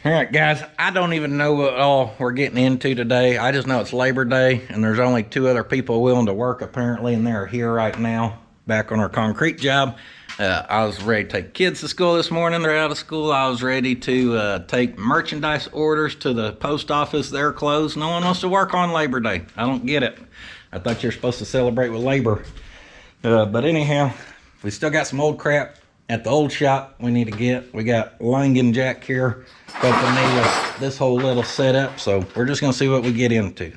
All right, guys, I don't even know what all we're getting into today. I just know it's Labor Day, and there's only 2 other people willing to work, apparently, and they're here right now, back on our concrete job. I was ready to take kids to school this morning. They're out of school. I was ready to take merchandise orders to the post office. They're closed. No one wants to work on Labor Day. I don't get it. I thought you're supposed to celebrate with labor. But anyhow, we still got some old crap at the old shop we need to get. We got Langen jack here helping me with this whole little setup, so we're just gonna see what we get into.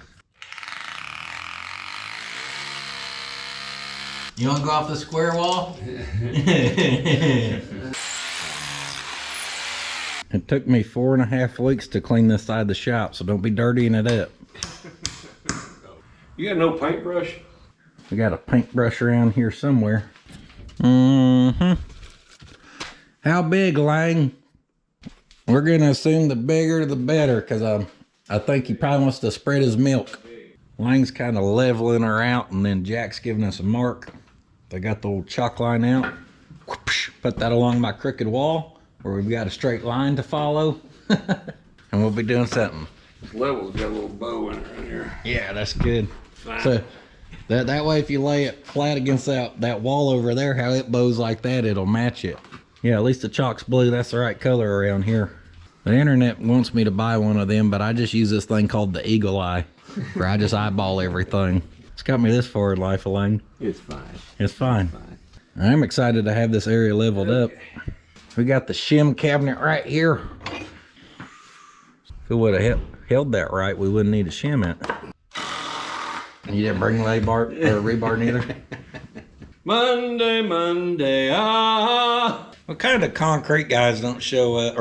You wanna go off the square wall? It took me 4.5 weeks to clean this side of the shop, so don't be dirtying it up. You got no paintbrush? We got a paintbrush around here somewhere. Mm-hmm. How big, Lang? We're gonna assume the bigger the better, because I think he probably wants to spread his milk. Lang's kind of leveling her out, and then Jack's giving us a mark. They got the old chalk line out. Put that along my crooked wall, where we've got a straight line to follow. And we'll be doing something. This level's got a little bow in it right here. Yeah, that's good. Fine. So that way, if you lay it flat against that wall over there, how it bows like that, it'll match it. Yeah, at least the chalk's blue. That's the right color around here. The internet wants me to buy one of them, but I just use this thing called the Eagle Eye, where I just eyeball everything. It's got me this far in life, Elaine. It's fine. It's fine. I'm excited to have this area leveled up. We got the shim cabinet right here. If we would have held that right, we wouldn't need to shim it. You didn't bring rebar neither? Monday, ah. What kind of concrete guys don't show up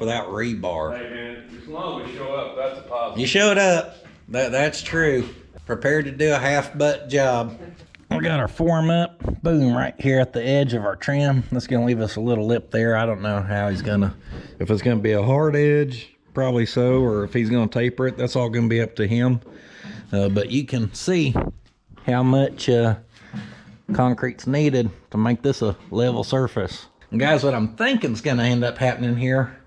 without rebar? Hey man, as long as we show up, that's a positive. You showed up. That's true. Prepared to do a half-butt job. We got our form up. Boom, right here at the edge of our trim. That's gonna leave us a little lip there. I don't know how he's gonna, if it's gonna be a hard edge, probably so, or if he's gonna taper it, that's all gonna be up to him. But you can see how much concrete's needed to make this a level surface. And guys, what I'm thinking is gonna end up happening here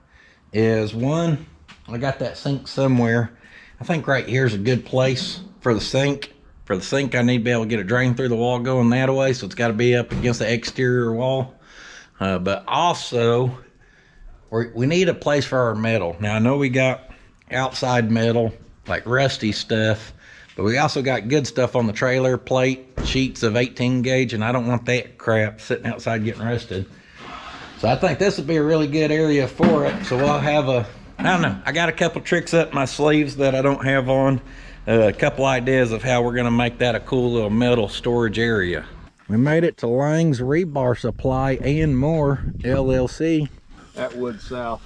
is, one, I got that sink somewhere. I think right here is a good place for the sink. For the sink, I need to be able to get a drain through the wall going that way, so it's got to be up against the exterior wall. But also, we need a place for our metal. Now, I know we got outside metal, like rusty stuff, but we also got good stuff on the trailer, plate, sheets of 18 gauge, and I don't want that crap sitting outside getting rusted. So I think this would be a really good area for it. So we'll have I don't know, I got a couple tricks up my sleeves that I don't have on. A couple ideas of how we're gonna make that a cool little metal storage area. We made it to Lang's Rebar Supply and More, LLC. Atwood South.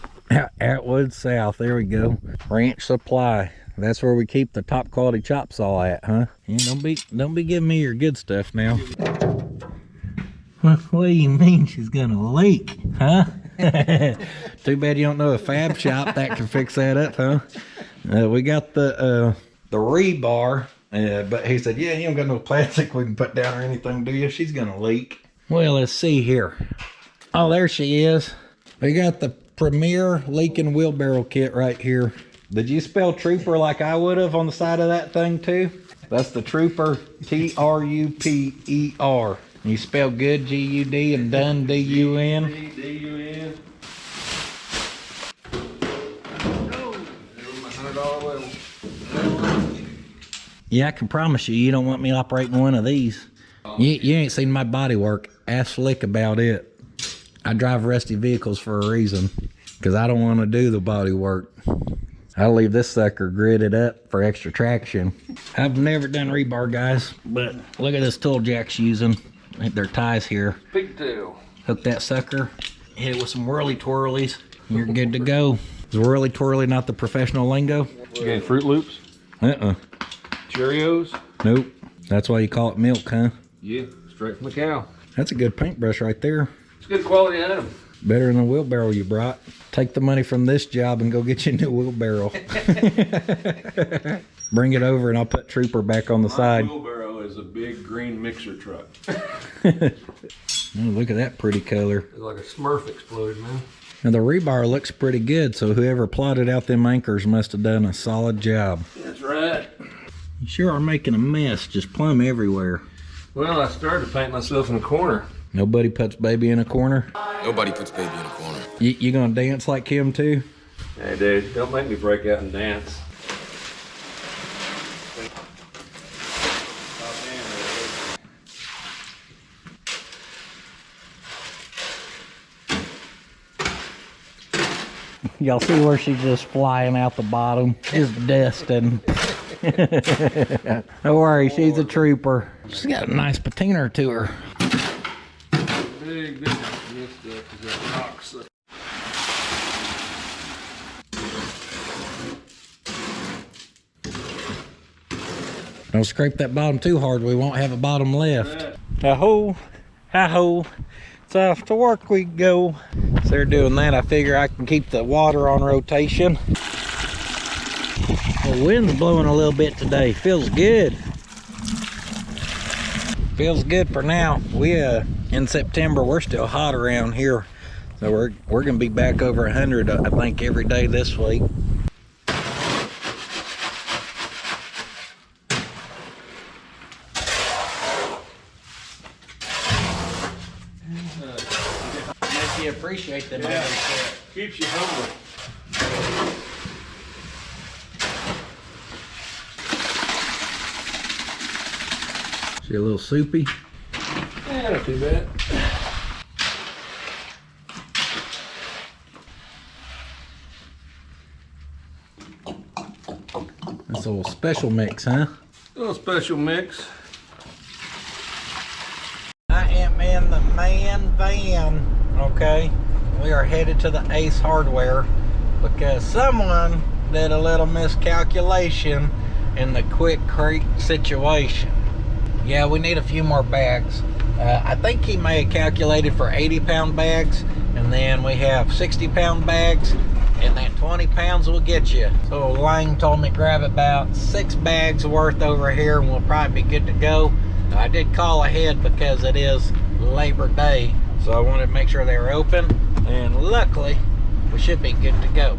Atwood South, there we go. Ranch Supply. That's where we keep the top quality chop saw at, huh? Yeah, don't be giving me your good stuff now. What do you mean she's gonna leak, huh? Too bad you don't know a fab shop that can fix that up, huh? We got the rebar, but he said, yeah, you don't got no plastic we can put down or anything, do you? She's gonna leak. Well, let's see here. Oh, there she is. We got the Premier leaking wheelbarrow kit right here. Did you spell Trooper like I would have on the side of that thing too? That's the Trooper, T-R-U-P-E-R. You spell good, G-U-D, and done, D-U-N. D-U-N. Yeah, I can promise you don't want me operating one of these. You ain't seen my body work. Ask Slick about it. I drive rusty vehicles for a reason, because I don't want to do the body work. I'll leave this sucker gridded up for extra traction. I've never done rebar, guys, but look at this tool Jack's using. Their ties here. Pigtail. Hook that sucker, hit it with some whirly twirlies, and you're good to go. Is whirly twirly not the professional lingo? You got Fruit Loops? Cheerios? Nope. That's why you call it milk, huh? Yeah, straight from the cow. That's a good paintbrush right there. It's a good quality item. Better than the wheelbarrow you brought. Take the money from this job and go get you a new wheelbarrow. Bring it over and I'll put Trooper back on the side. Wheelbarrow is a big green mixer truck. Oh, look at that pretty color. It's like a Smurf exploded, man. And the rebar looks pretty good, so whoever plotted out them anchors must have done a solid job. That's right. You sure are making a mess, just plumb everywhere. Well, I started to paint myself in a corner. Nobody puts baby in a corner? Nobody puts baby in a corner. You gonna dance like him too? Hey, dude, don't make me break out and dance. Y'all see where she's just flying out the bottom? Just dusting. Don't worry, she's a trooper. She's got a nice patina to her. Big difference in this stuff is that rocks. Don't scrape that bottom too hard, we won't have a bottom left. Hi-ho, hi-ho. It's off to work we go. So they're doing that. I figure I can keep the water on rotation. The wind's blowing a little bit today. Feels good. Feels good for now. We in September we're still hot around here. So we're gonna be back over 100 I think every day this week. Makes you appreciate them. Yeah, keeps you hungry. She a little soupy. Yeah, not too bad. That's a little special mix, huh? A little special mix. I am in the man van, okay? We are headed to the Ace Hardware because someone did a little miscalculation in the Quickcrete situation. Yeah, we need a few more bags. I think he may have calculated for 80-pound bags, and then we have 60-pound bags, and that 20 pounds will get you. So Lang told me grab about 6 bags worth over here and we'll probably be good to go. I did call ahead because it is Labor Day, so I wanted to make sure they were open, and luckily we should be good to go.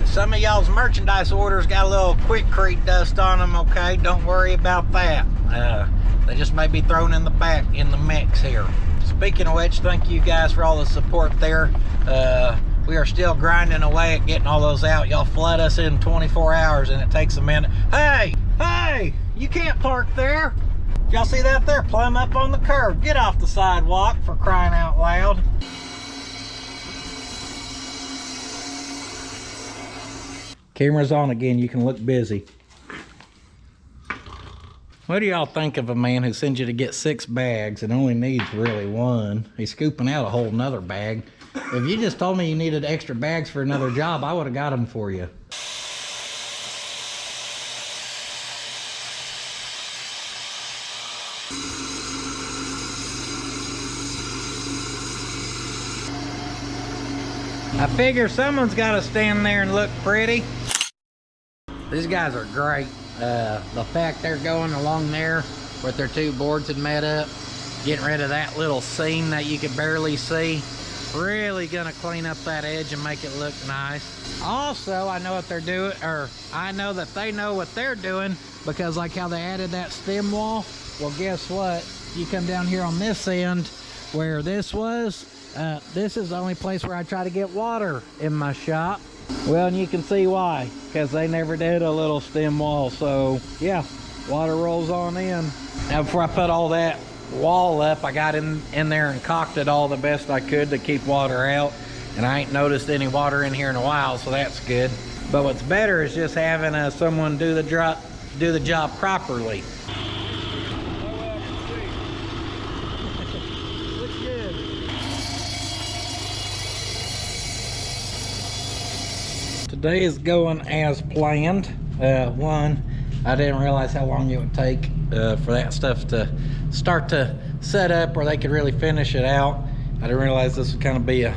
Some of y'all's merchandise orders got a little Quickcrete dust on them, okay? Don't worry about that. They just may be thrown in the back in the mix here. Speaking of which, thank you guys for all the support there. We are still grinding away at getting all those out. Y'all flood us in 24 hours and it takes a minute. Hey, you can't park there. Y'all see that there? Plumb up on the curb. Get off the sidewalk, for crying out loud. Camera's on again, you can look busy. What do y'all think of a man who sends you to get 6 bags and only needs really 1? He's scooping out a whole nother bag. If you just told me you needed extra bags for another job, I would have got them for you. I figure someone's got to stand there and look pretty. These guys are great. The fact they're going along there with their 2 boards had met up, getting rid of that little seam that you could barely see, really gonna clean up that edge and make it look nice. Also, I know what they're doing, or I know that they know what they're doing, because like how they added that stem wall, well guess what, you come down here on this end where this was, this is the only place where I try to get water in my shop. Well, and you can see why, because they never did a little stem wall. So yeah, water rolls on in. Now before I put all that wall up, I got in there and caulked it all the best I could to keep water out, and I ain't noticed any water in here in a while, so that's good. But what's better is just having someone do the job properly. Today is going as planned. One, I didn't realize how long it would take for that stuff to start to set up where they could really finish it out. I didn't realize this would kind of be a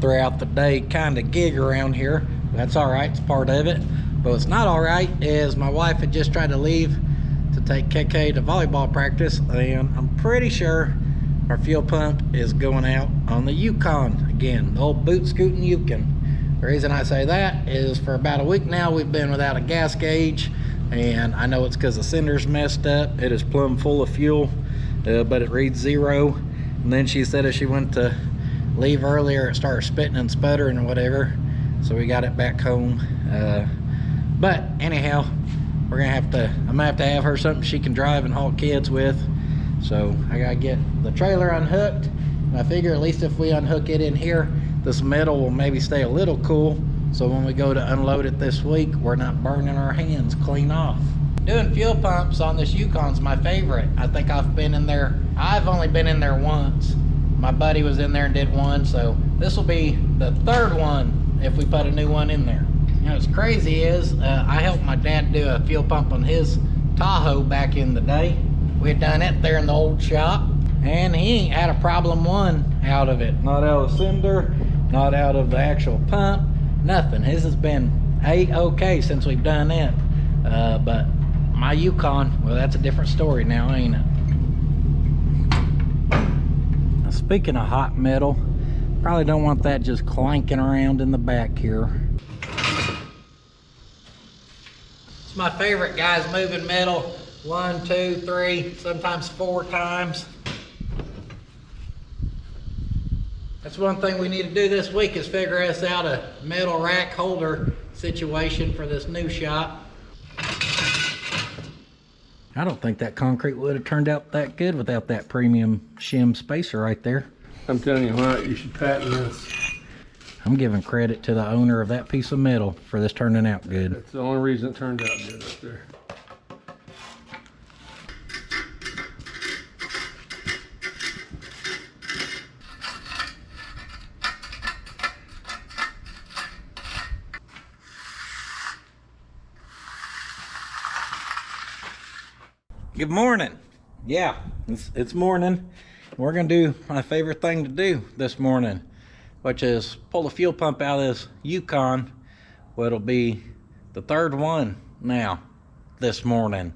throughout the day kind of gig around here. That's all right, it's part of it. But what's not all right is my wife had just tried to leave to take KK to volleyball practice, and I'm pretty sure our fuel pump is going out on the Yukon again. The old boot scooting Yukon. The reason I say that is for about a week now we've been without a gas gauge, and I know it's because the cinder's messed up. It is plumb full of fuel, but it reads 0. And then she said if she went to leave earlier it started spitting and sputtering or whatever, so we got it back home. But anyhow, I'm gonna have to have her something she can drive and haul kids with. So I gotta get the trailer unhooked, and I figure at least if we unhook it in here, this metal will maybe stay a little cool, so when we go to unload it this week, we're not burning our hands clean off. Doing fuel pumps on this Yukon's my favorite. I think I've only been in there once. My buddy was in there and did one, so this will be the 3rd one if we put a new one in there. You know what's crazy is I helped my dad do a fuel pump on his Tahoe back in the day. We had done it there in the old shop, and he ain't had a problem one out of it. Not out of the cinder, not out of the actual pump, nothing. His has been A-okay since we've done it. But my Yukon, well, that's a different story now, ain't it? Speaking of hot metal, probably don't want that just clanking around in the back here. It's my favorite, guys, moving metal 1, 2, 3, sometimes 4 times. That's one thing we need to do this week is figure us out a metal rack holder situation for this new shop. I don't think that concrete would have turned out that good without that premium shim spacer right there. I'm telling you what, you should patent this. I'm giving credit to the owner of that piece of metal for this turning out good. That's the only reason it turned out good up there. Good morning. Yeah, it's morning. We're gonna do my favorite thing to do this morning, which is pull the fuel pump out of this Yukon. Well, it'll be the 3rd one now this morning.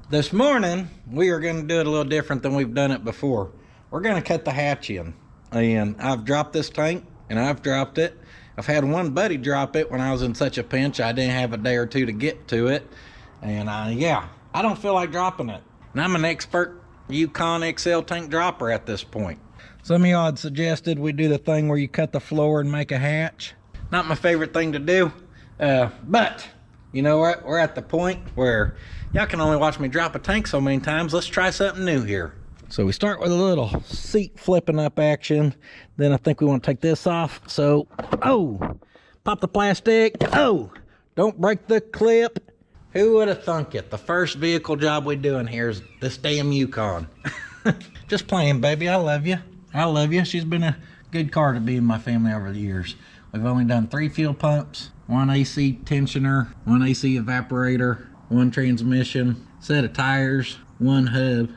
This morning, we are gonna do it a little different than we've done it before. We're gonna cut the hatch in, and I've dropped this tank, and I've dropped it. I've had one buddy drop it when I was in such a pinch I didn't have a day or two to get to it, and yeah, I don't feel like dropping it. And I'm an expert Yukon XL tank dropper at this point. Some of y'all had suggested we do the thing where you cut the floor and make a hatch. Not my favorite thing to do, but you know what? We're at the point where y'all can only watch me drop a tank so many times. Let's try something new here. So we start with a little seat flipping up action. Then I think we want to take this off. So, oh, pop the plastic. Oh, don't break the clip. Who would have thunk it? The first vehicle job we do in here is this damn Yukon. Just playing, baby. I love you. I love you. She's been a good car to be in my family over the years. We've only done 3 fuel pumps, 1 AC tensioner, 1 AC evaporator, 1 transmission, set of tires, 1 hub.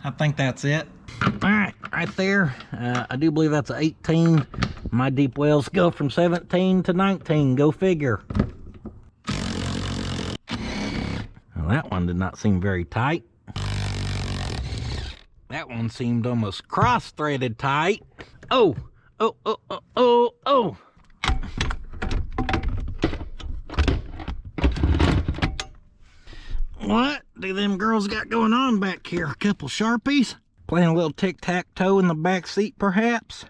I think that's it. All right, right there. I do believe that's an 18. My deep wells go from 17 to 19. Go figure. That one did not seem very tight. That one seemed almost cross-threaded tight. Oh, oh, oh, oh, oh, oh. What do them girls got going on back here? A couple Sharpies? Playing a little tic-tac-toe in the back seat, perhaps?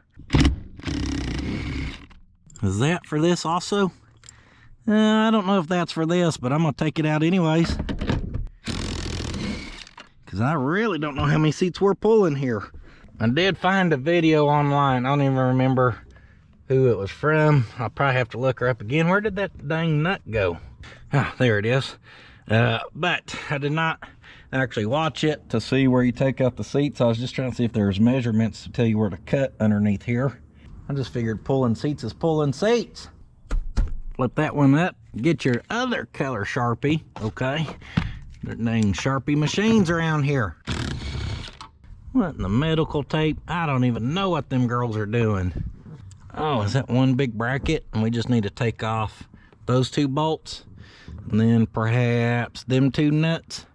Is that for this also? I don't know if that's for this, but I'm gonna take it out anyways. Because I really don't know how many seats we're pulling here. I did find a video online. I don't even remember who it was from. I'll probably have to look her up again. Where did that dang nut go? Ah, there it is. But I did not actually watch it to see where you take out the seats. I was just trying to see if there was measurements to tell you where to cut underneath here. I just figured pulling seats is pulling seats. Flip that one up. Get your other color Sharpie, okay? There dang Sharpie machines around here. What in the medical tape? I don't even know what them girls are doing. Oh, is that one big bracket? And we just need to take off those 2 bolts. And then perhaps them 2 nuts.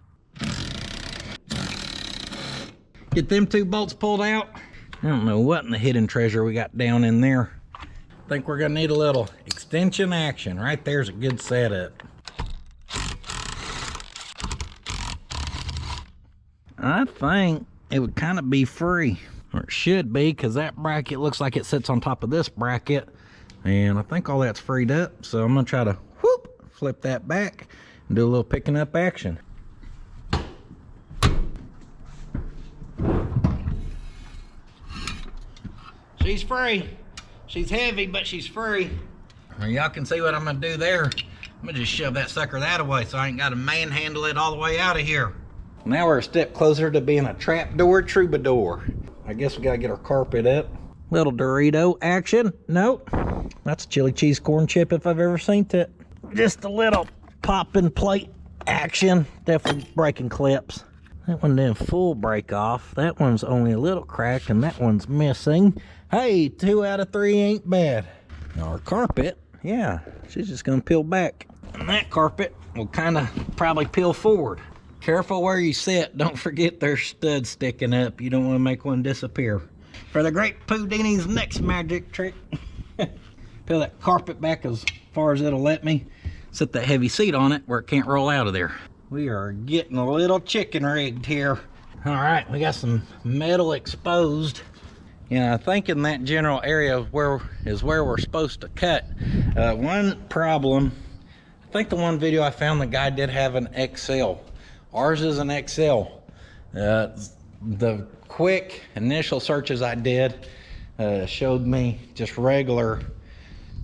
Get them 2 bolts pulled out. I don't know what in the hidden treasure we got down in there. I think we're gonna need a little extension action. Right there's a good setup. I think it would kind of be free, or it should be, because that bracket looks like it sits on top of this bracket, and I think all that's freed up. So I'm gonna try to flip that back and do a little picking up action. She's free. She's heavy, but she's free. Y'all can see what I'm gonna do there. I'm gonna just shove that sucker that away so I ain't gotta manhandle it all the way out of here. Now we're a step closer to being a trapdoor troubadour. I guess we gotta get our carpet up. Little Dorito action. Nope, that's a chili cheese corn chip if I've ever seen it. Just a little popping plate action. Definitely breaking clips. That one didn't full break off. That one's only a little cracked, and that one's missing. Hey, 2 out of 3 ain't bad. Now our carpet, yeah, she's just gonna peel back. And that carpet will kind of probably peel forward. Careful where you sit. Don't forget there's studs sticking up. You don't want to make one disappear. For the great Houdini's next magic trick, peel that carpet back as far as it'll let me. Set that heavy seat on it where it can't roll out of there. We are getting a little chicken rigged here. All right, we got some metal exposed. Yeah, I think in that general area where we're supposed to cut. One problem, I think the one video I found, the guy did have an XL. Ours is an XL. The quick initial searches I did showed me just regular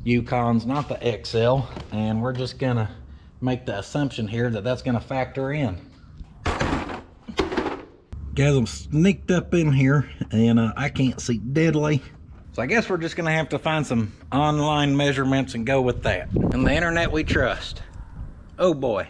Yukons, not the XL, and we're just gonna make the assumption here that that's gonna factor in. Guys, I'm sneaked up in here and I can't see deadly. So I guess we're just gonna have to find some online measurements and go with that. And the internet we trust. Oh boy.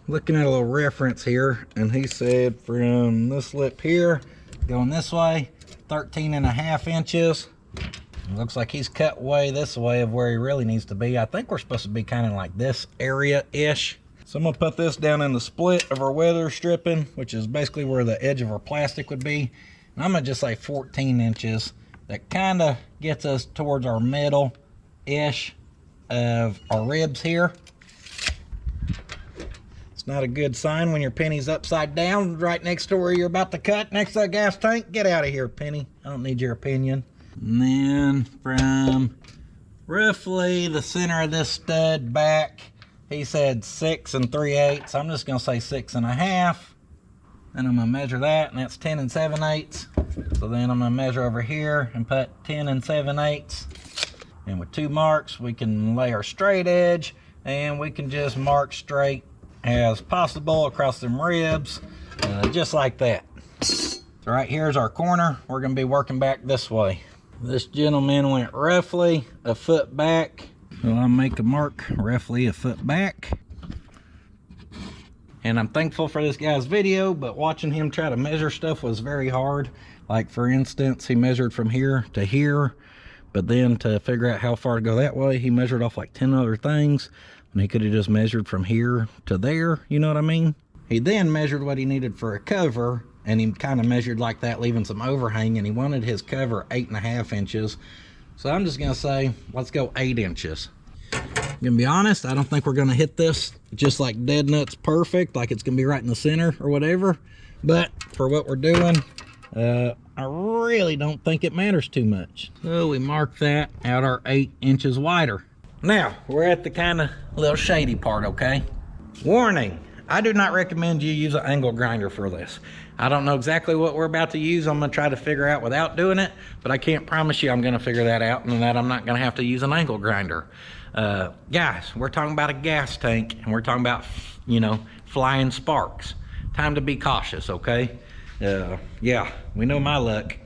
Looking at a little reference here, and he said from this lip here, going this way, 13.5 inches. It looks like he's cut way this way of where he really needs to be. I think we're supposed to be kind of like this area-ish. So I'm gonna put this down in the split of our weather stripping, which is basically where the edge of our plastic would be. And I'm gonna just say 14 inches. That kind of gets us towards our middle-ish of our ribs here. It's not a good sign when your penny's upside down right next to where you're about to cut, next to the gas tank. Get out of here, penny. I don't need your opinion. And then from roughly the center of this stud back, he said 6 3/8. I'm just gonna say 6.5. Then I'm gonna measure that, and that's 10 7/8. So then I'm gonna measure over here and put 10 7/8. And with 2 marks, we can lay our straight edge, and we can just mark straight as possible across them ribs, just like that. So right here's our corner. We're gonna be working back this way. This gentleman went roughly a foot back. So I'll make a mark roughly a foot back. And I'm thankful for this guy's video, but watching him try to measure stuff was very hard. Like for instance, he measured from here to here, but then to figure out how far to go that way, he measured off like 10 other things. And he could have just measured from here to there, you know what I mean? He then measured what he needed for a cover, and he kind of measured like that, leaving some overhang, and he wanted his cover 8.5 inches. So I'm just gonna say, let's go 8 inches. I'm gonna be honest, I don't think we're gonna hit this just like dead nuts perfect, like it's gonna be right in the center or whatever. But for what we're doing, I really don't think it matters too much. So we mark that out our 8 inches wider. Now, we're at the kind of little shady part, okay? Warning, I do not recommend you use an angle grinder for this. I don't know exactly what we're about to use. I'm gonna try to figure out without doing it, but I can't promise you I'm gonna figure that out and that I'm not gonna have to use an angle grinder. Guys, we're talking about a gas tank, and we're talking about, you know, flying sparks. Time to be cautious, okay? Yeah, we know my luck.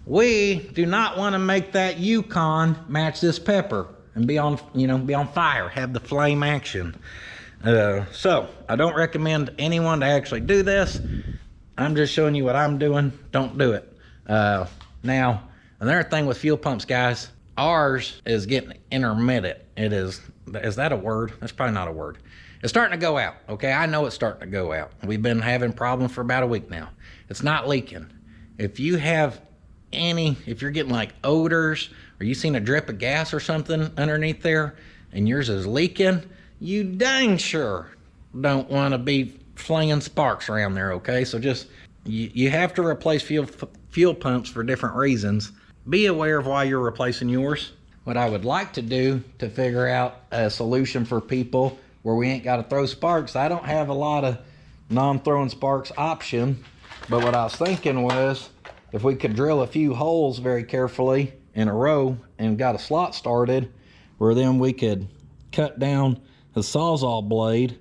We do not wanna make that Yukon match this pepper and be on, you know, be on fire, have the flame action. So I don't recommend anyone to actually do this. I'm just showing you what I'm doing. Don't do it. Now, another thing with fuel pumps, guys, ours is getting intermittent. It is that a word? That's probably not a word. It's starting to go out, okay? I know it's starting to go out. We've been having problems for about a week now. It's not leaking. If you have if you're getting like odors, or you seen a drip of gas or something underneath there and yours is leaking, you dang sure don't want to be flinging sparks around there, okay? So just, you have to replace fuel pumps for different reasons. Be aware of why you're replacing yours. What I would like to do to figure out a solution for people where we ain't got to throw sparks, I don't have a lot of non-throwing sparks option, but what I was thinking was if we could drill a few holes very carefully in a row and got a slot started, where then we could cut down the Sawzall blade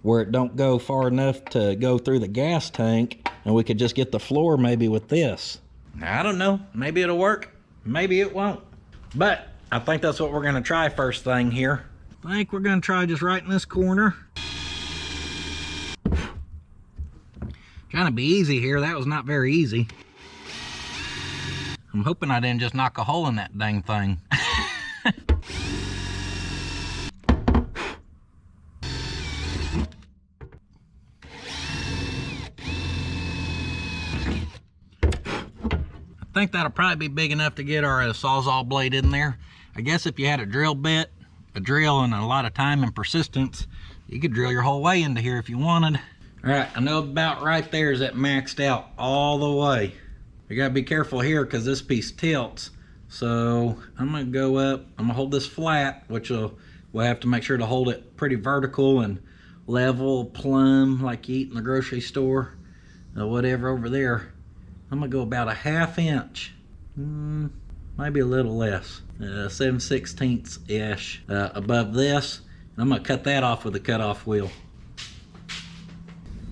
where it don't go far enough to go through the gas tank, and we could just get the floor maybe with this. I don't know, maybe it'll work, maybe it won't, but I think that's what we're gonna try first thing here. I think we're gonna try just right in this corner. Trying to be easy here, that was not very easy. I'm hoping I didn't just knock a hole in that dang thing. I think that'll probably be big enough to get our Sawzall blade in there. I guess if you had a drill bit, a drill, and a lot of time and persistence, you could drill your whole way into here if you wanted. All right, I know about right there is that maxed out all the way. You gotta be careful here because this piece tilts. So I'm gonna go up, I'm gonna hold this flat, which we'll have to make sure to hold it pretty vertical and level, plumb, like you eat in the grocery store, or whatever over there. I'm gonna go about a 1/2 inch, maybe a little less, 7/16-ish above this. And I'm gonna cut that off with a cutoff wheel.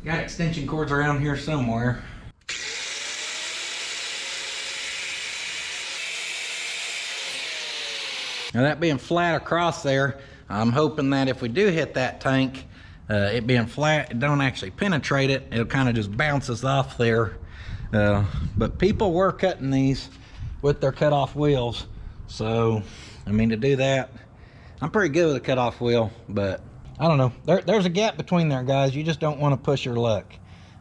Got extension cords around here somewhere. Now that being flat across there, I'm hoping that if we do hit that tank, it being flat, it don't actually penetrate it. It'll kind of just bounces off there. But people were cutting these with their cutoff wheels. So, I mean, to do that, I'm pretty good with a cutoff wheel, but I don't know. There's a gap between there, guys. You just don't want to push your luck.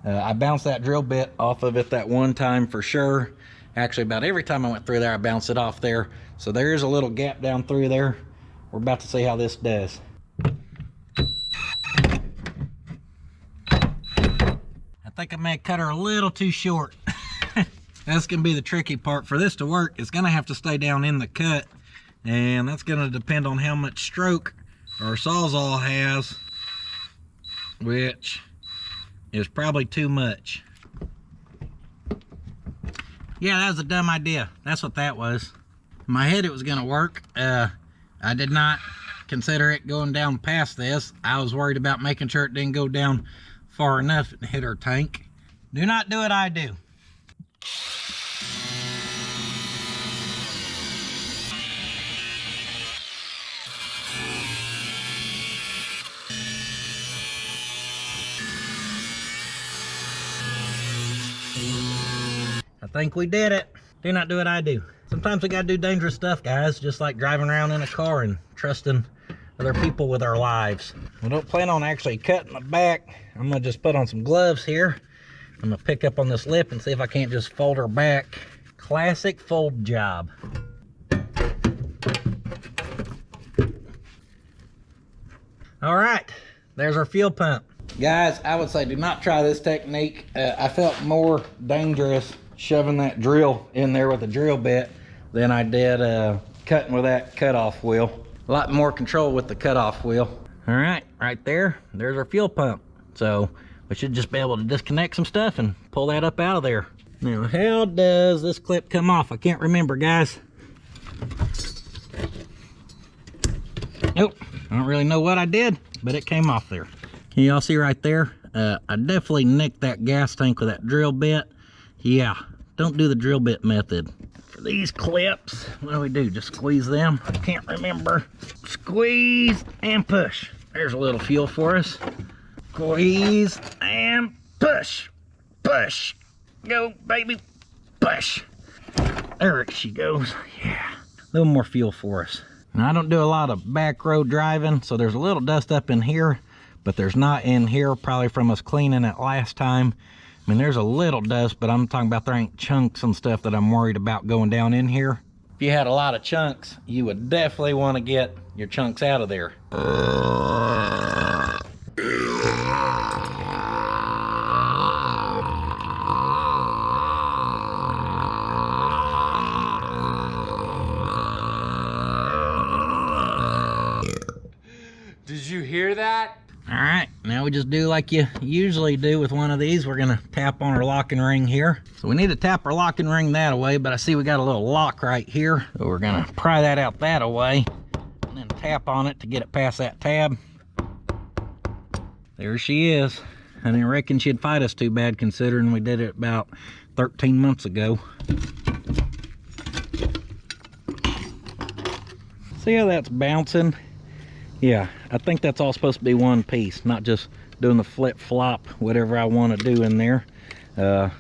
I bounced that drill bit off of it that one time for sure. Actually, about every time I went through there, I bounced it off there. So there's a little gap down through there. We're about to see how this does. I think I may have cut her a little too short. That's gonna be the tricky part. For this to work, it's gonna have to stay down in the cut, and that's gonna depend on how much stroke our Sawzall has, which is probably too much. Yeah, that was a dumb idea. That's what that was. In my head it was gonna work. I did not consider it going down past this. I was worried about making sure it didn't go down far enough and hit our tank. Do not do what I do. I think we did it. Do not do what I do. Sometimes we gotta do dangerous stuff, guys, just like driving around in a car and trusting other people with our lives. We don't plan on actually cutting the back. I'm gonna just put on some gloves here. I'm gonna pick up on this lip and see if I can't just fold her back. Classic fold job. All right, there's our fuel pump. Guys, I would say do not try this technique. I felt more dangerous shoving that drill in there with a drill bit than I did cutting with that cutoff wheel. A lot more control with the cutoff wheel. All right, right there, there's our fuel pump. So we should just be able to disconnect some stuff and pull that up out of there. Now, how does this clip come off? I can't remember, guys. Nope, I don't really know what I did, but it came off there. Can y'all see right there? I definitely nicked that gas tank with that drill bit. Yeah, don't do the drill bit method. For these clips, what do? Just squeeze them? I can't remember. Squeeze and push. There's a little fuel for us. Squeeze and push. Push. Go, baby. Push. There she goes. Yeah. A little more fuel for us. Now, I don't do a lot of back road driving, so there's a little dust up in here, but there's not in here, probably from us cleaning it last time. I mean, there's a little dust, but I'm talking about there ain't chunks and stuff that I'm worried about going down in here. If you had a lot of chunks, you would definitely want to get your chunks out of there. Did you hear that? All right, now we just do like you usually do with one of these. We're gonna tap on our locking ring here. So we need to tap our locking ring that away, but I see we got a little lock right here. So we're gonna pry that out that away and then tap on it to get it past that tab. There she is. I didn't reckon she'd fight us too bad considering we did it about 13 months ago. See how that's bouncing? Yeah, I think that's all supposed to be one piece, not just doing the flip-flop, whatever I want to do in there.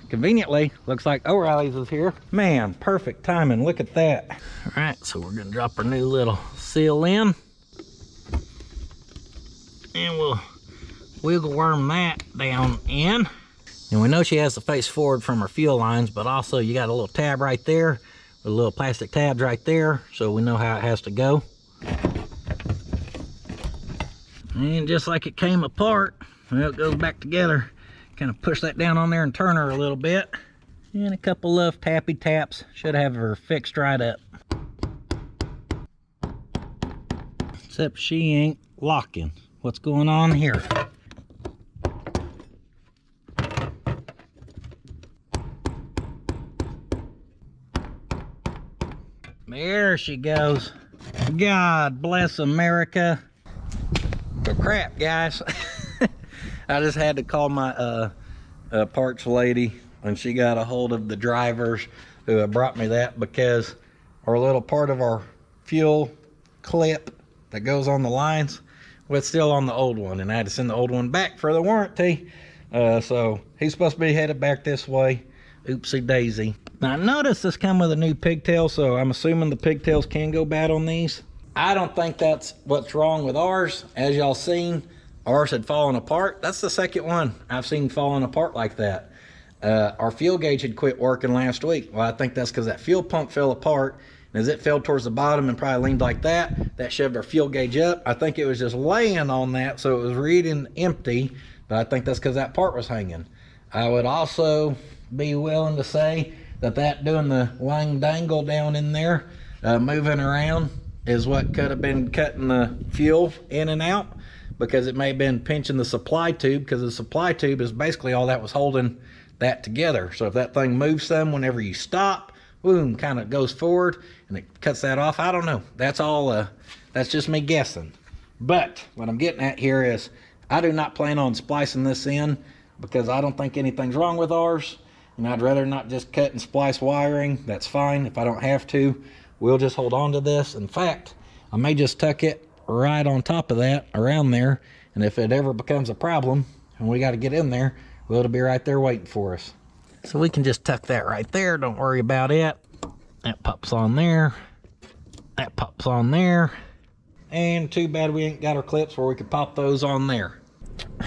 Conveniently, looks like O'Reilly's is here. Man, perfect timing, look at that. All right, so we're gonna drop our new little seal in. And we'll wiggle worm that down in. And we know she has to face forward from her fuel lines, but also you got a little tab right there, with a little plastic tabs right there, so we know how it has to go. And just like it came apart, well, it goes back together. Kind of push that down on there and turn her a little bit. And a couple of tappy taps should have her fixed right up. Except she ain't locking. What's going on here? There she goes. God bless America. So crap, guys. I just had to call my parts lady, and she got a hold of the drivers who brought me that, because our little part of our fuel clip that goes on the lines was still on the old one, and I had to send the old one back for the warranty. So he's supposed to be headed back this way. Oopsie daisy. Now I noticed this come with a new pigtail, so I'm assuming the pigtails can go bad on these. I don't think that's what's wrong with ours. As y'all seen, ours had fallen apart. That's the second one I've seen falling apart like that. Our fuel gauge had quit working last week. Well, I think that's because that fuel pump fell apart, and as it fell towards the bottom and probably leaned like that, that shoved our fuel gauge up. I think it was just laying on that, so it was reading empty, but I think that's because that part was hanging. I would also be willing to say that doing the wang dangle down in there, moving around, is what could have been cutting the fuel in and out, because it may have been pinching the supply tube, because the supply tube is basically all that was holding that together. So if that thing moves some whenever you stop, boom, kind of goes forward and it cuts that off. I don't know. That's all, that's just me guessing. But what I'm getting at here is I do not plan on splicing this in, because I don't think anything's wrong with ours. And I'd rather not just cut and splice wiring. That's fine if I don't have to. We'll just hold on to this. In fact, I may just tuck it right on top of that around there, and if it ever becomes a problem and we got to get in there, well, it'll be right there waiting for us. So we can just tuck that right there. Don't worry about it. That pops on there. That pops on there. And too bad we ain't got our clips where we could pop those on there.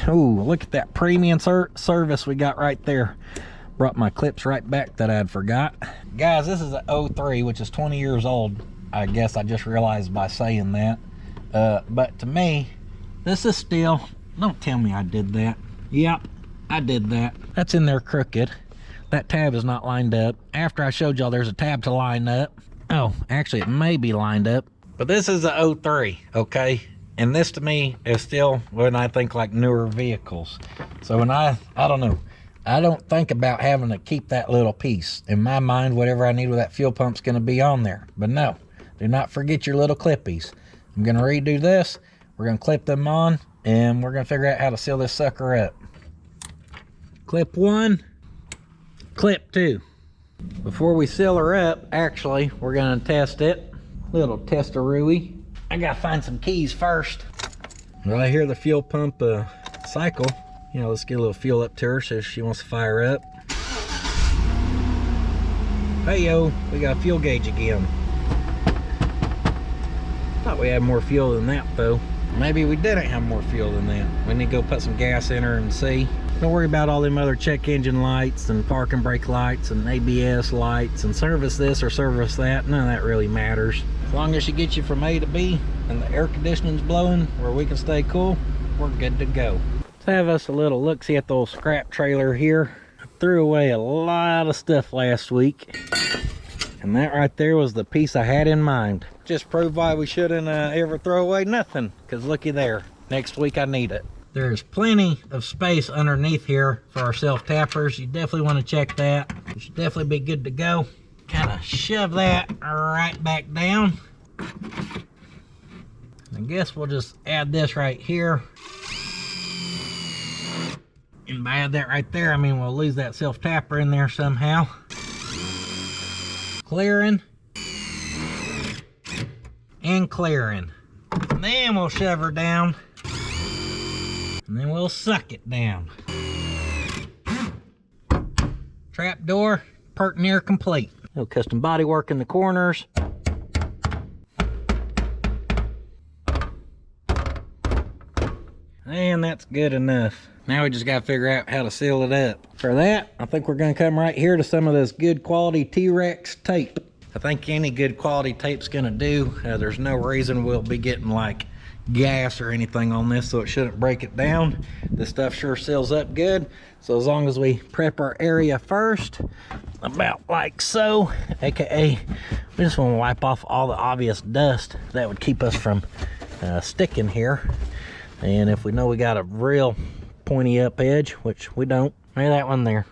Oh, look at that premium service we got right there. Brought my clips right back that I had forgot. Guys, this is an 03, which is 20 years old. I guess I just realized by saying that. But to me, this is still, don't tell me I did that. Yep, I did that. That's in there crooked. That tab is not lined up. After I showed y'all there's a tab to line up. Oh, actually it may be lined up. But this is a 03, okay? And this to me is still when I think like newer vehicles. So when I don't know. I don't think about having to keep that little piece. In my mind, whatever I need with that fuel pump's gonna be on there. But no, do not forget your little clippies. I'm gonna redo this. We're gonna clip them on, and we're gonna figure out how to seal this sucker up. Clip one, clip two. Before we seal her up, actually, we're gonna test it. Little test-a-rooey. I gotta find some keys first. Well, I hear the fuel pump cycle. You know, let's get a little fuel up to her so she wants to fire up. Hey yo, we got a fuel gauge again. Thought we had more fuel than that though. Maybe we didn't have more fuel than that. We need to go put some gas in her and see. Don't worry about all them other check engine lights and parking brake lights and ABS lights and service this or service that. None of that really matters. As long as she gets you from A to B and the air conditioning's blowing where we can stay cool, we're good to go. Let's have us a little look-see at the old scrap trailer here. I threw away a lot of stuff last week, and that right there was the piece I had in mind. Just proved why we shouldn't ever throw away nothing, because looky there, next week I need it. There's plenty of space underneath here for our self-tappers. You definitely want to check that. You should definitely be good to go. Kind of shove that right back down. I guess we'll just add this right here. And by add that right there, I mean we'll lose that self-tapper in there somehow. Clearing. And clearing. And then we'll shove her down. And then we'll suck it down. Trap door, pert near complete. No custom body work in the corners. And that's good enough. Now we just gotta figure out how to seal it up. For that, I think we're gonna come right here to some of this good quality T-Rex tape. I think any good quality tape's gonna do. There's no reason we'll be getting like gas or anything on this, so it shouldn't break it down. This stuff sure seals up good. So as long as we prep our area first, about like so, aka we just want to wipe off all the obvious dust that would keep us from sticking here. And if we know we got a real pointy up edge, which we don't, maybe that one there,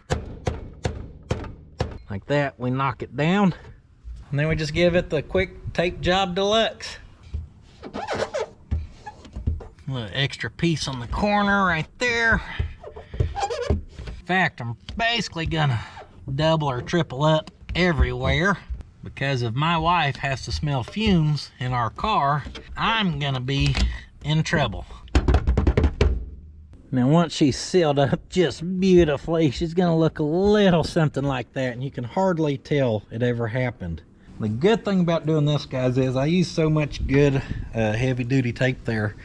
like that, we knock it down, and then we just give it the quick tape job deluxe. A little extra piece on the corner right there. In fact, I'm basically gonna double or triple up everywhere, because if my wife has to smell fumes in our car, I'm gonna be in trouble. Now once she's sealed up just beautifully, she's gonna look a little something like that, and you can hardly tell it ever happened. The good thing about doing this, guys, is I use so much good heavy duty tape there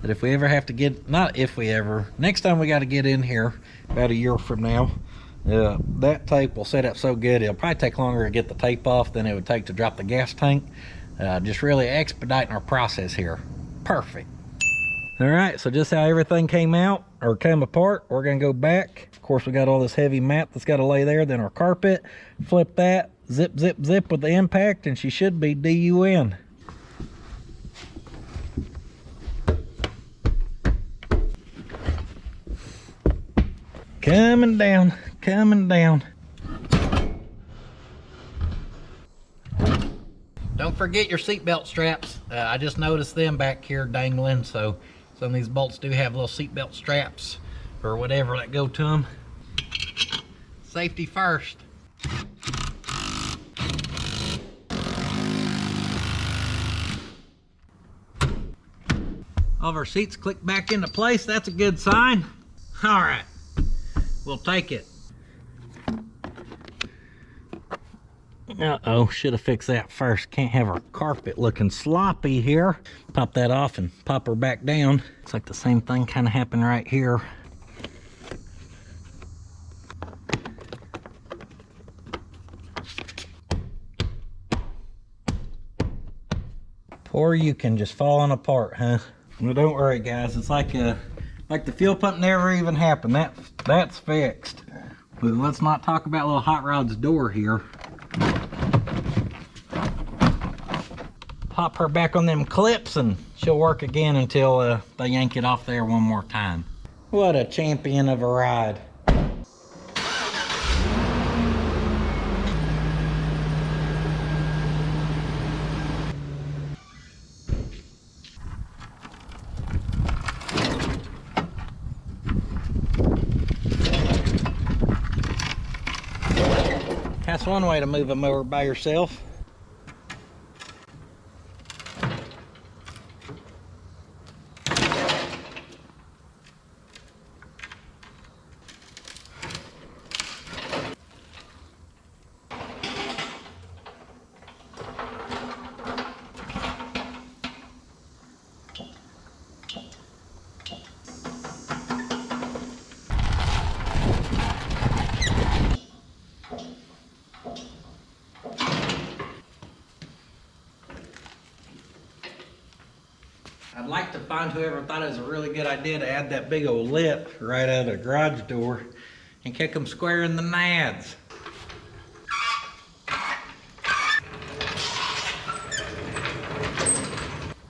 that if we ever have to get, not if we ever, next time we got to get in here about a year from now, that tape will set up so good it'll probably take longer to get the tape off than it would take to drop the gas tank. Just really expediting our process here. Perfect. All right, so just how everything came out or came apart, we're gonna go back. Of course, we got all this heavy mat that's got to lay there, then our carpet, flip that, zip zip zip with the impact, and she should be DUN. Coming down, coming down. Don't forget your seatbelt straps. I just noticed them back here dangling, so some of these bolts do have little seatbelt straps or whatever that go to them. Safety first. All of our seats click back into place. That's a good sign. All right. We'll take it. Uh-oh, should have fixed that first. Can't have our carpet looking sloppy here. Pop that off and pop her back down. Looks like the same thing kind of happened right here. Poor Yukon just falling apart, huh? Well, don't worry, guys. It's like the fuel pump never even happened. That's fixed. But let's not talk about little hot rod's door here. Pop her back on them clips and she'll work again until they yank it off there one more time. What a champion of a ride. That's one way to move a mower by yourself. to find whoever thought it was a really good idea to add that big old lip right out of the garage door and kick them square in the nads.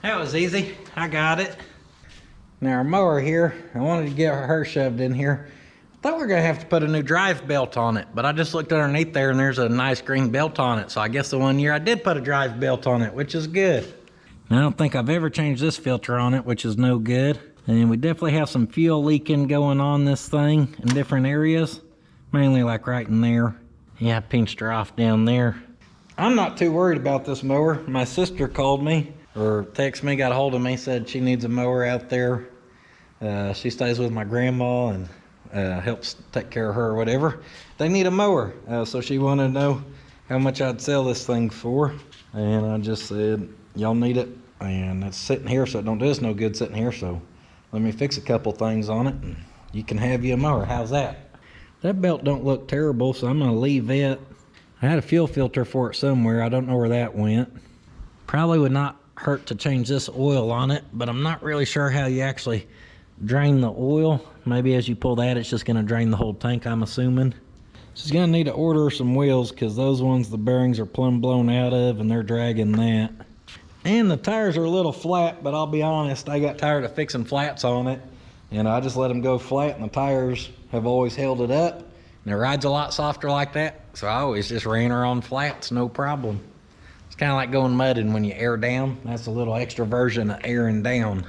That was easy. I got it. Now our mower here, I wanted to get her shoved in here. I thought we were gonna have to put a new drive belt on it, but I just looked underneath there and there's a nice green belt on it. So I guess the one year I did put a drive belt on it, which is good. I don't think I've ever changed this filter on it, which is no good. And we definitely have some fuel leaking going on this thing in different areas, mainly like right in there. Yeah, I pinched her off down there. I'm not too worried about this mower. My sister called me or texted me, got a hold of me, said she needs a mower out there. She stays with my grandma and helps take care of her or whatever. They need a mower. So she wanted to know how much I'd sell this thing for. And I just said, y'all need it. And it's sitting here, so it don't do us no good sitting here. So let me fix a couple things on it and you can have you a mower. How's that? That belt don't look terrible, so I'm gonna leave it. I had a fuel filter for it somewhere. I don't know where that went. Probably would not hurt to change this oil on it, but I'm not really sure how you actually drain the oil. Maybe as you pull that, it's just gonna drain the whole tank, I'm assuming. She's gonna need to order some wheels because those ones the bearings are plumb blown out of and they're dragging that. And the tires are a little flat, but I'll be honest, I got tired of fixing flats on it and I just let them go flat, and the tires have always held it up and it rides a lot softer like that. So I always just ran her on flats, no problem. It's kind of like going mudding when you air down. That's a little extra version of airing down.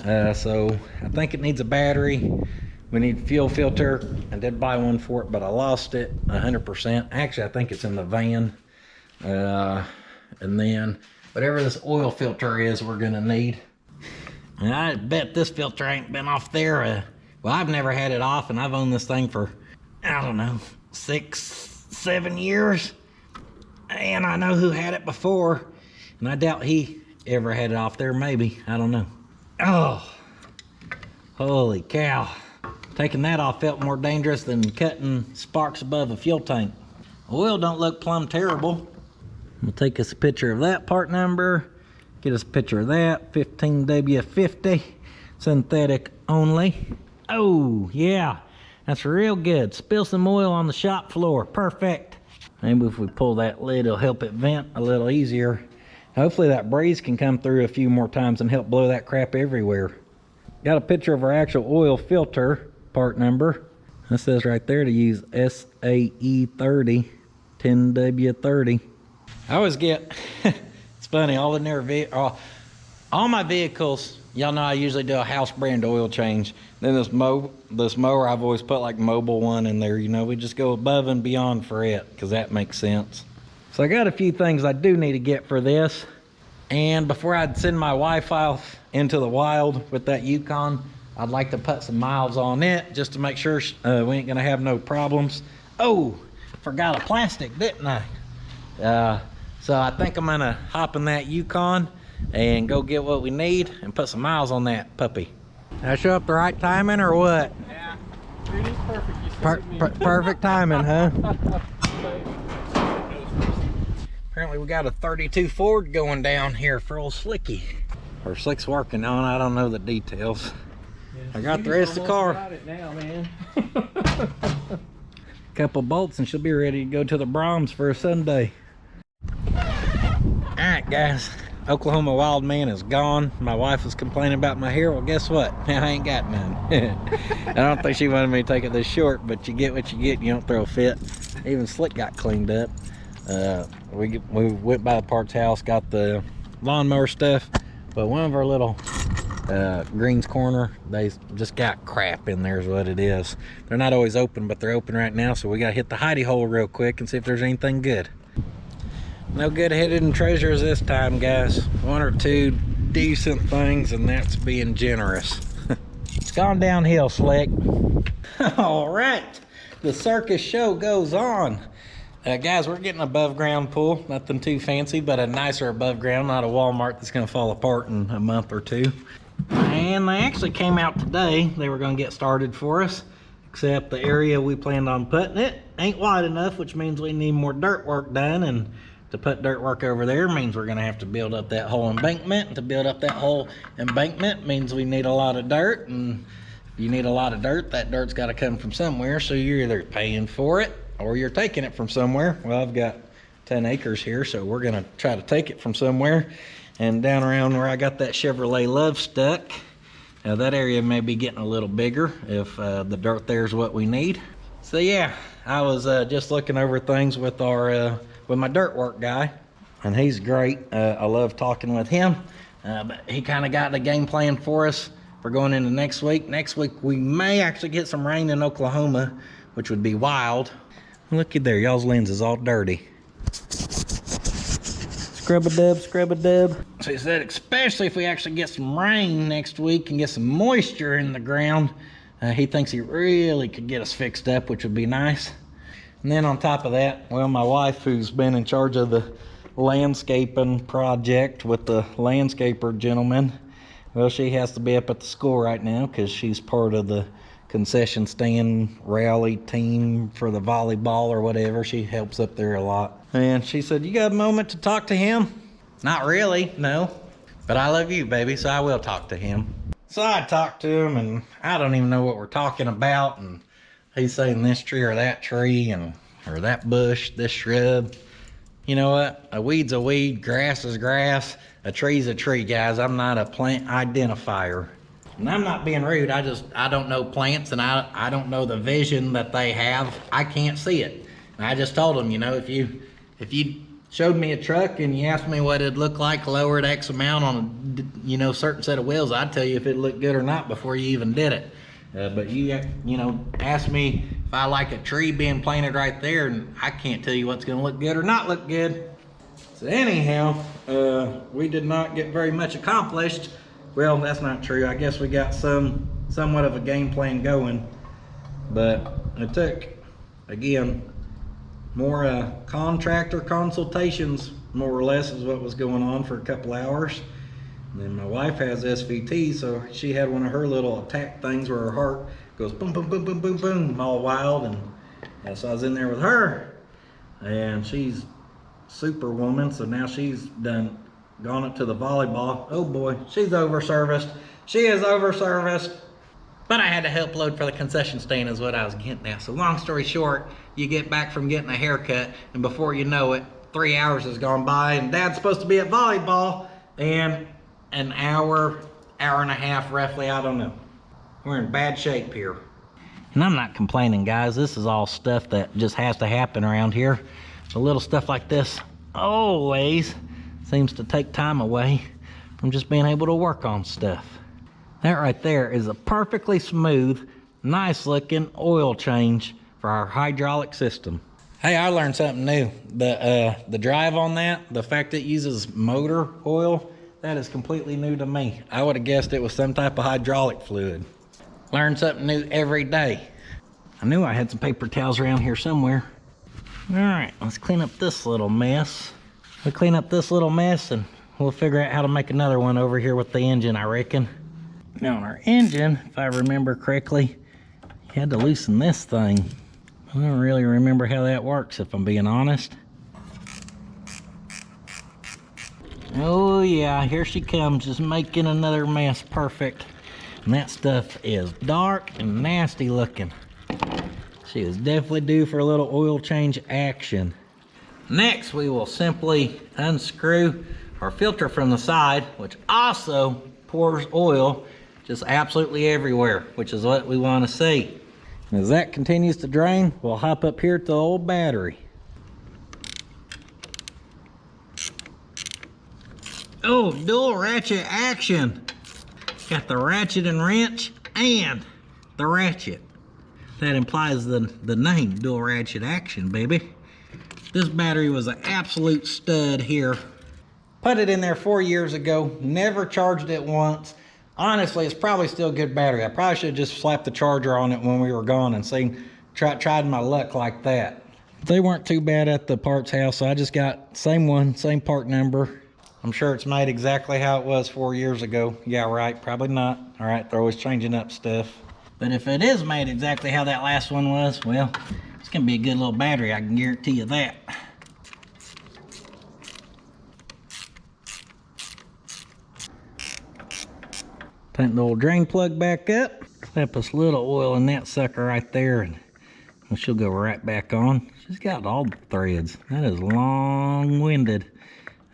So I think it needs a battery. We need a fuel filter. I did buy one for it, but I lost it 100%. Actually, I think it's in the van. And then whatever this oil filter is, we're gonna need. And I bet this filter ain't been off there. Well, I've never had it off, and I've owned this thing for, I don't know, 6-7 years. And I know who had it before, and I doubt he ever had it off there. Maybe, I don't know. Oh, holy cow. Taking that off felt more dangerous than cutting sparks above a fuel tank. Oil don't look plumb terrible. We'll take us a picture of that part number. Get us a picture of that, 15W50, synthetic only. Oh, yeah, that's real good. Spill some oil on the shop floor, perfect. Maybe if we pull that lid, it'll help it vent a little easier. Hopefully that breeze can come through a few more times and help blow that crap everywhere. Got a picture of our actual oil filter part number. It says right there to use SAE30, 10W30. I always get, it's funny, all my vehicles, y'all know I usually do a house brand oil change. Then this mower, I've always put like Mobile One in there. You know, we just go above and beyond for it because that makes sense. So I got a few things I do need to get for this. And before I'd send my Wi-Fi into the wild with that Yukon, I'd like to put some miles on it just to make sure we ain't gonna have no problems. Oh, forgot a plastic, didn't I? So I think I'm gonna hop in that Yukon and go get what we need and put some miles on that puppy. Did I show up the right timing or what? Yeah, it is perfect. Perfect timing, huh? Apparently we got a 32 Ford going down here for old Slicky. Or Slick's working on, I don't know the details. Yeah, I got the rest of the car. Got it now, man. Couple bolts and she'll be ready to go to the Brahms for a Sunday. Alright guys, Oklahoma Wild Man is gone. My wife was complaining about my hair. Well, guess what? I ain't got none. I don't think she wanted me to take it this short, but you get what you get. You don't throw a fit. Even Slick got cleaned up. We went by the parts house, got the lawnmower stuff, but one of our little greens corner, they just got crap in there is what it is. They're not always open, but they're open right now, so we gotta hit the hidey hole real quick and see if there's anything good. No good hidden treasures this time, guys. One or two decent things, and that's being generous. It's gone downhill, Slick. All right, the circus show goes on. Guys, we're getting above ground pool. Nothing too fancy, but a nicer above ground, not a Walmart that's gonna fall apart in a month or two. And they actually came out today. They were gonna get started for us, except the area we planned on putting it ain't wide enough, which means we need more dirt work done, and To put dirt work over there means we're gonna have to build up that whole embankment. To build up that whole embankment means we need a lot of dirt, and if you need a lot of dirt, that dirt's gotta come from somewhere, so you're either paying for it or you're taking it from somewhere. Well, I've got 10 acres here, so we're gonna try to take it from somewhere. And down around where I got that Chevrolet Love stuck, that area may be getting a little bigger if the dirt there is what we need. So yeah, I was just looking over things with our with my dirt work guy, and he's great. I love talking with him, but he kind of got the game plan for us for going into next week. Next week we may actually get some rain in Oklahoma, which would be wild. Looky there, y'all's lens is all dirty. Scrub-a-dub, scrub-a-dub. So he said, especially if we actually get some rain next week and get some moisture in the ground, he thinks he really could get us fixed up, which would be nice. And then on top of that, well, my wife, who's been in charge of the landscaping project with the landscaper gentleman, well, she has to be up at the school right now because she's part of the concession stand rally team for the volleyball or whatever. She helps up there a lot. And she said, you got a moment to talk to him? Not really, no. But I love you, baby, so I will talk to him. So I talked to him, and I don't even know what we're talking about, and he's saying this tree or that tree, or that bush, this shrub. You know what? A weed's a weed, grass is grass, a tree's a tree, guys. I'm not a plant identifier. And I'm not being rude, I don't know plants, and I don't know the vision that they have. I can't see it. And I just told them, you know, if you showed me a truck and you asked me what it'd look like lowered X amount on a, you know, certain set of wheels, I'd tell you if it looked good or not before you even did it. But you know, ask me if I like a tree being planted right there, and I can't tell you what's gonna look good or not look good. So anyhow, we did not get very much accomplished. Well, that's not true. I guess we got somewhat of a game plan going, but it took, again, more contractor consultations, more or less, is what was going on for a couple hours. And then my wife has SVT, so she had one of her little attack things where her heart goes boom, boom, boom, boom, boom, boom, all wild. And so I was in there with her, and she's superwoman, so now she's gone up to the volleyball. Oh boy, she's over-serviced. She is over-serviced. But I had to help load for the concession stand is what I was getting at. So long story short, you get back from getting a haircut, and before you know it, 3 hours has gone by, and Dad's supposed to be at volleyball, and an hour and a half roughly, I don't know. We're in bad shape here. And I'm not complaining, guys. This is all stuff that just has to happen around here. The little stuff like this always seems to take time away from just being able to work on stuff. That right there is a perfectly smooth, nice looking oil change for our hydraulic system. Hey, I learned something new. The drive on that, the fact it uses motor oil, that is completely new to me. I would have guessed it was some type of hydraulic fluid. Learn something new every day. I knew I had some paper towels around here somewhere. All right, let's clean up this little mess. We'll clean up this little mess and we'll figure out how to make another one over here with the engine, I reckon. Now on our engine, if I remember correctly, you had to loosen this thing. I don't really remember how that works, if I'm being honest. Oh yeah, here she comes, just making another mess. Perfect. And that stuff is dark and nasty looking. She is definitely due for a little oil change action. Next, we will simply unscrew our filter from the side, which also pours oil just absolutely everywhere, which is what we want to see. As that continues to drain, we'll hop up here to the old battery. Oh, dual ratchet action. Got the ratchet and wrench and the ratchet. That implies the name, dual ratchet action, baby. This battery was an absolute stud here. Put it in there 4 years ago, never charged it once. Honestly, it's probably still a good battery. I probably should have just slapped the charger on it when we were gone and tried my luck like that. They weren't too bad at the parts house, so I just got same one, same part number. I'm sure it's made exactly how it was 4 years ago. Yeah, right, probably not. All right, they're always changing up stuff. But if it is made exactly how that last one was, well, it's gonna be a good little battery, I can guarantee you that. Tighten the old drain plug back up. Slap us a little oil in that sucker right there, and she'll go right back on. She's got all the threads. That is long-winded.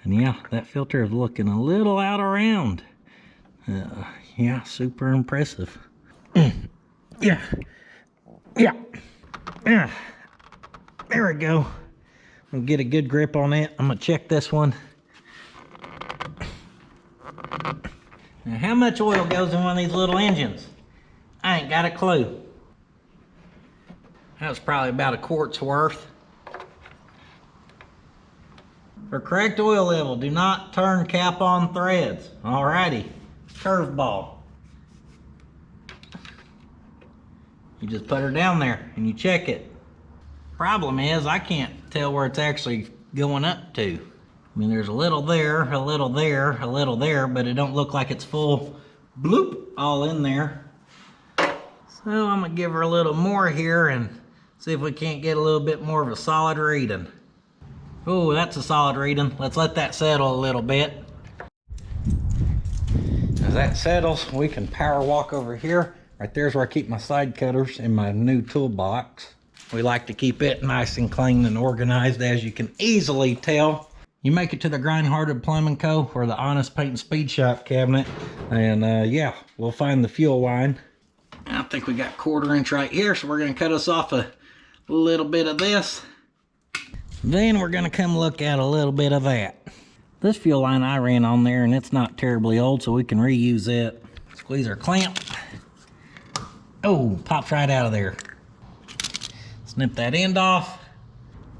And yeah, that filter is looking a little out of round. Yeah, super impressive. Yeah. There we go. We'll get a good grip on it. I'm gonna check this one. Now, how much oil goes in one of these little engines? I ain't got a clue. That was probably about a quart's worth. For correct oil level, do not turn cap on threads. Alrighty, curveball. You just put her down there and you check it. Problem is, I can't tell where it's actually going up to. I mean, there's a little there, a little there, a little there, but it don't look like it's full bloop all in there. So I'm gonna give her a little more here and see if we can't get a little bit more of a solid reading. Oh, that's a solid reading. Let's let that settle a little bit. As that settles, we can power walk over here. Right there's where I keep my side cutters in my new toolbox. We like to keep it nice and clean and organized, as you can easily tell. You make it to the Grindhearted Plumbing Co. or the Honest Paint and Speed Shop cabinet, and yeah, we'll find the fuel line. I think we got 1/4 inch right here, so we're gonna cut us off a little bit of this. Then we're gonna come look at a little bit of that. This fuel line I ran on there, and it's not terribly old, so we can reuse it. Squeeze our clamp. Oh, pops right out of there. Snip that end off.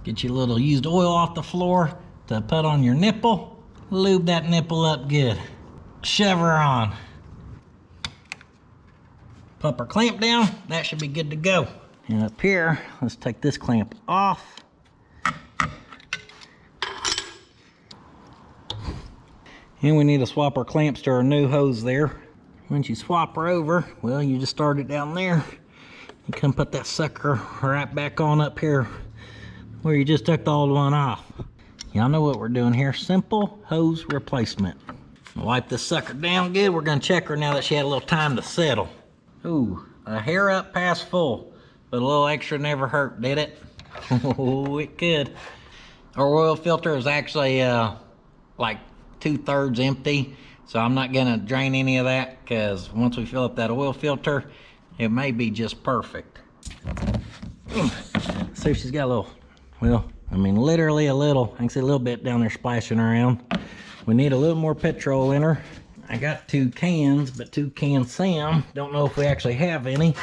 Get you a little used oil off the floor to put on your nipple. Lube that nipple up good. Shove her on. Pump our clamp down. That should be good to go. And up here, let's take this clamp off. And we need to swap our clamps to our new hose there. Once you swap her over, well, you just start it down there. You come put that sucker right back on up here where you just took the old one off. Y'all know what we're doing here. Simple hose replacement. Wipe this sucker down good. We're gonna check her now that she had a little time to settle. Ooh, a hair up past full, but a little extra never hurt, did it? Oh, it could. Our oil filter is actually like 2/3 empty, so I'm not gonna drain any of that, because once we fill up that oil filter, it may be just perfect. See if she's got a little, well, I mean literally a little, I can see a little bit down there splashing around. We need a little more petrol in her. I got 2 cans, but 2 cans Sam. Don't know if we actually have any.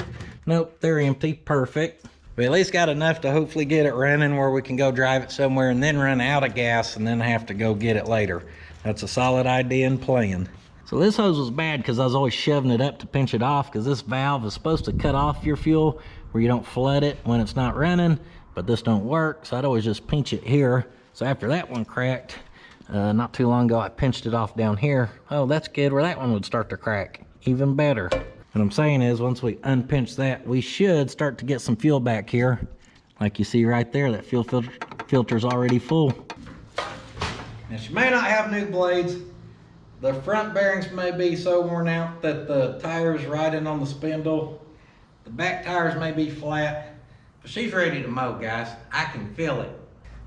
Nope, they're empty, perfect. We at least got enough to hopefully get it running where we can go drive it somewhere and then run out of gas and then have to go get it later. That's a solid idea and plan. So this hose was bad because I was always shoving it up to pinch it off, because this valve is supposed to cut off your fuel where you don't flood it when it's not running, but this don't work, so I'd always just pinch it here. So after that one cracked, not too long ago, I pinched it off down here. Oh, that's good, where that one would start to crack. Even better. What I'm saying is, once we unpinch that, we should start to get some fuel back here. Like you see right there, that fuel filter's already full. Now, she may not have new blades. The front bearings may be so worn out that the tire's riding on the spindle. The back tires may be flat, but she's ready to mow, guys. I can feel it.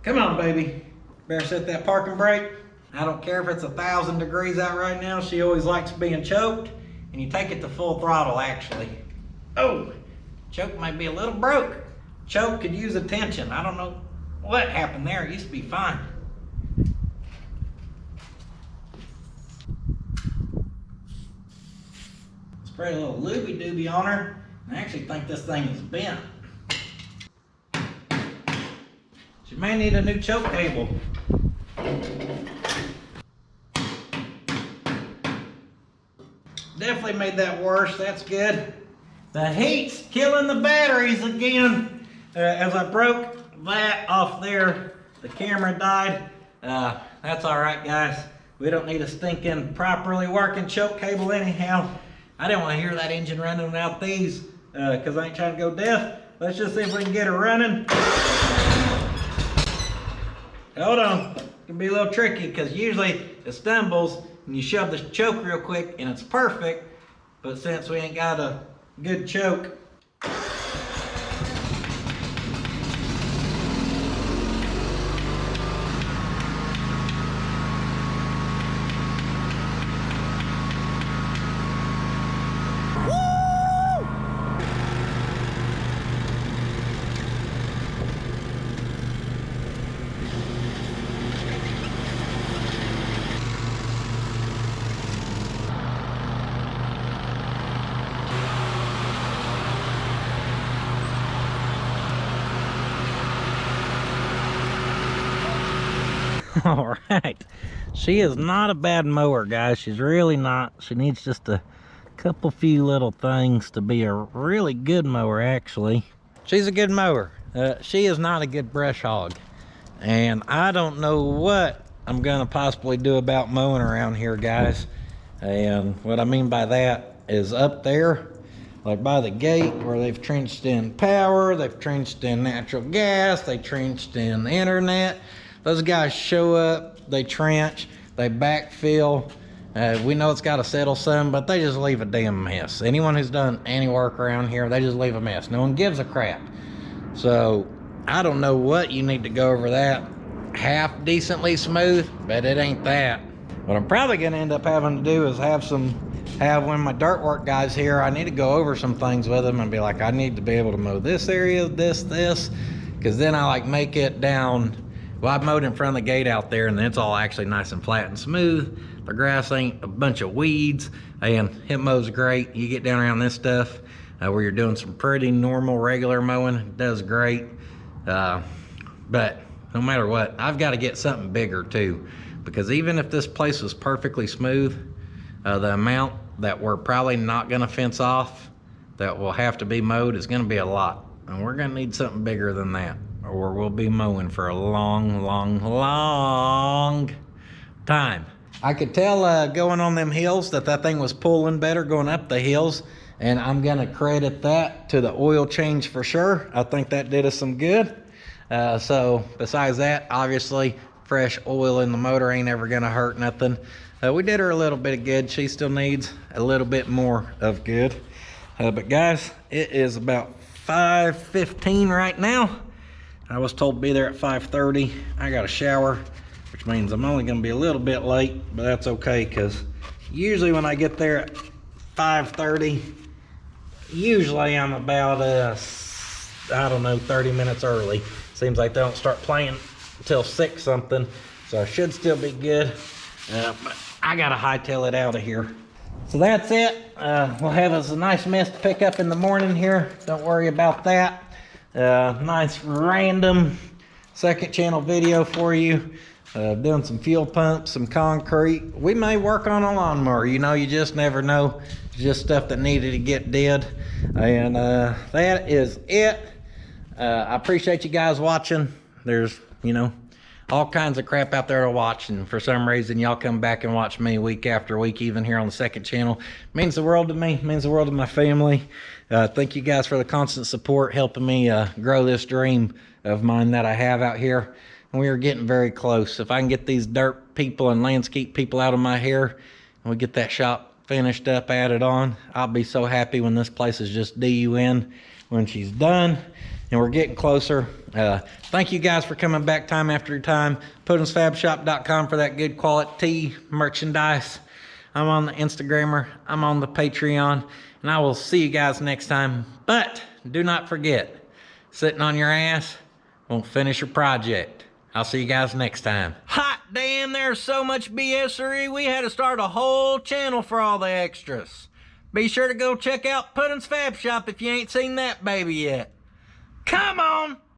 Come on, baby. Better set that parking brake. I don't care if it's 1,000 degrees out right now. She always likes being choked, and you take it to full throttle, actually. Oh, choke might be a little broke. Choke could use attention. I don't know what happened there. It used to be fine. Spray a little looby dooby on her. I actually think this thing is bent. She may need a new choke cable. Definitely made that worse. That's good. The heat's killing the batteries again. As I broke that off there, the camera died. That's all right, guys. We don't need a stinking properly working choke cable anyhow. I didn't want to hear that engine running without these, because I ain't trying to go deaf. Let's just see if we can get her running. Hold on. It can be a little tricky, because usually it stumbles and you shove the choke real quick and it's perfect. but since we ain't got a good choke, all right. She is not a bad mower, guys. She's really not. She needs just a few little things to be a really good mower, actually. She's a good mower. She is not a good brush hog. And I don't know what I'm gonna possibly do about mowing around here, guys. And what I mean by that is up there, like by the gate where they've trenched in power, they've trenched in natural gas, they trenched in the internet. Those guys show up, they trench, they backfill. We know it's got to settle some, but they just leave a damn mess. Anyone who's done any work around here, they just leave a mess. No one gives a crap. So I don't know what you need to go over that. Half decently smooth, but it ain't that. What I'm probably gonna end up having to do is have when my dirt work guys here, I need to go over some things with them and be like, I need to be able to mow this area, this, because then I like make it down. Well, I mowed in front of the gate out there, and then it's all actually nice and flat and smooth. The grass ain't a bunch of weeds, and it mows great. You get down around this stuff where you're doing some pretty normal, regular mowing, it does great. But no matter what, I've got to get something bigger too, because even if this place was perfectly smooth, the amount that we're probably not going to fence off that will have to be mowed is going to be a lot, and we're going to need something bigger than that, or we'll be mowing for a long, long, long time. I could tell going on them hills that thing was pulling better going up the hills, and I'm gonna credit that to the oil change for sure. I think that did us some good. So besides that, obviously fresh oil in the motor ain't ever gonna hurt nothing. We did her a little bit of good. She still needs a little bit more of good. But guys, it is about 5:15 right now. I was told to be there at 5:30. I got a shower, which means I'm only gonna be a little bit late, but that's okay, because usually when I get there at 5:30, usually I'm about, I don't know, 30 minutes early. Seems like they don't start playing until 6 something, so I should still be good. But I gotta hightail it out of here. So that's it. We'll have us a nice mess to pick up in the morning here. Don't worry about that. Nice random second channel video for you. Doing some fuel pumps, some concrete. We may work on a lawnmower, you know, you just never know. It's just stuff that needed to get did. And that is it. I appreciate you guys watching. There's, you know, all kinds of crap out there to watch, and for some reason y'all come back and watch me week after week, even here on the second channel. Means the world to me, means the world to my family. Thank you guys for the constant support, helping me grow this dream of mine that I have out here. And we are getting very close. If I can get these dirt people and landscape people out of my hair, and we get that shop finished up, added on, I'll be so happy when this place is just DUN when she's done. And we're getting closer. Thank you guys for coming back time after time. PuddensFabShop.com for that good quality merchandise. I'm on the Instagrammer, I'm on the Patreon, and I will see you guys next time. But do not forget, sitting on your ass won't finish your project. I'll see you guys next time. Hot damn, there's so much BS-ery, we had to start a whole channel for all the extras. Be sure to go check out Puddin's Fab Shop if you ain't seen that baby yet. Come on!